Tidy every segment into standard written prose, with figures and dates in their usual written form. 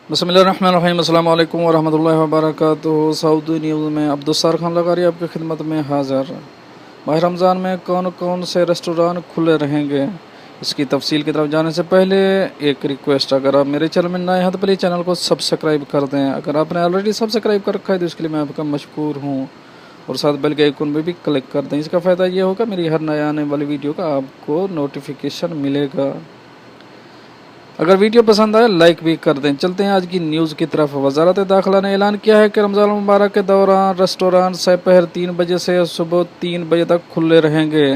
बिस्मिल्लाहिर्रहमानिर्रहीम अस्सलाम वालेकुम वरहमतुल्लाहि वबरकातुहू। सऊदी न्यूज़ में अब्दुस्सार खान लगारी आपकी खिदमत में हाज़िर। माह रमज़ान में कौन कौन से रेस्टोरेंट खुले रहेंगे, इसकी तफसील की तरफ जाने से पहले एक रिक्वेस्ट, अगर आप मेरे चैनल में नए हैं तो प्लीज़ चैनल को सब्सक्राइब कर दें। अगर आपने ऑलरेडी सब्सक्राइब कर रखा है तो इसके लिए मैं आपका मशकूर हूँ, और साथ बेल के आइकन पे भी क्लिक कर दें। इसका फ़ायदा ये होगा मेरी हर नए आने वाली वीडियो का आपको नोटिफिकेशन मिलेगा। अगर वीडियो पसंद आए लाइक भी कर दें। चलते हैं आज की न्यूज़ की तरफ। वजारत दाखिला ने ऐलान किया है कि रमज़ान मुबारक के दौरान रेस्टोरेंट दोपहर 3 बजे से सुबह 3 बजे तक खुले रहेंगे।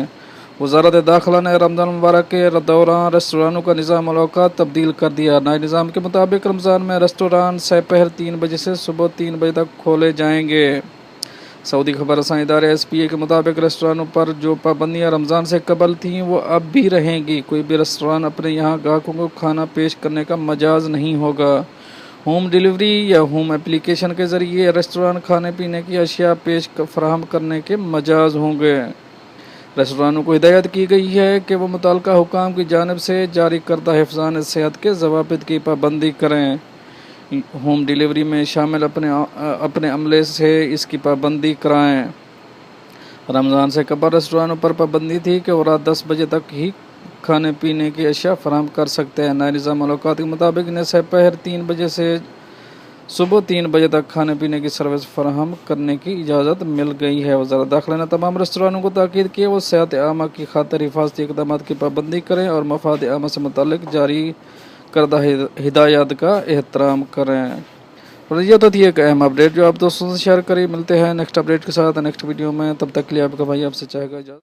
वजारत दाखिला ने रमज़ान मुबारक के दौरान रेस्टोरेंटों का निज़ाम औकात तब्दील कर दिया। नए निज़ाम के मुताबिक रमज़ान में रेस्टोरेंट दोपहर 3 बजे से सुबह 3 बजे तक खोले जाएंगे। सऊदी खबर रसां इदारे SPA के मुताबिक रेस्टोरेंटों पर जो पाबंदियां रमज़ान से कबल थीं वो अब भी रहेंगी। कोई भी रेस्टोरेंट अपने यहाँ ग्राहकों को खाना पेश करने का मजाज नहीं होगा। होम डिलीवरी या होम एप्लीकेशन के ज़रिए रेस्टोरेंट खाने पीने की अशिया पेश फराहम करने के मजाज होंगे। रेस्टोरेंटों को हिदायत की गई है कि वह मुतल्लिका हुकाम की जानिब से जारी करदा हिफ़्ज़ान सेहत के ज़वाबित की पाबंदी करें। होम डिलीवरी में शामिल अपने अमले से इसकी पाबंदी कराएं। रमज़ान से कबल रेस्टोरेंटों पर पाबंदी थी कि वो रात 10 बजे तक ही खाने पीने की अशिया फराहम कर सकते हैं। नए निज़ाम औकात के मुताबिक इन्हें दोपहर 3 बजे से सुबह 3 बजे तक खाने पीने की सर्विस फराहम करने की इजाज़त मिल गई है। वज़ारत दाखिला ने तमाम रेस्टोरेंटों को ताकीद की वो सेहत आमा की खातिर हिफाजती इक़दामात की पाबंदी करें और मफाद आमा से मुतल्लिक़ जारी करदा हिदायत का एहतराम करें। और ये तो थी एक अहम अपडेट जो आप दोस्तों से शेयर करें। मिलते हैं नेक्स्ट अपडेट के साथ नेक्स्ट वीडियो में, तब तक के लिए आपका भाई आपसे चाहेगा इजाज़त।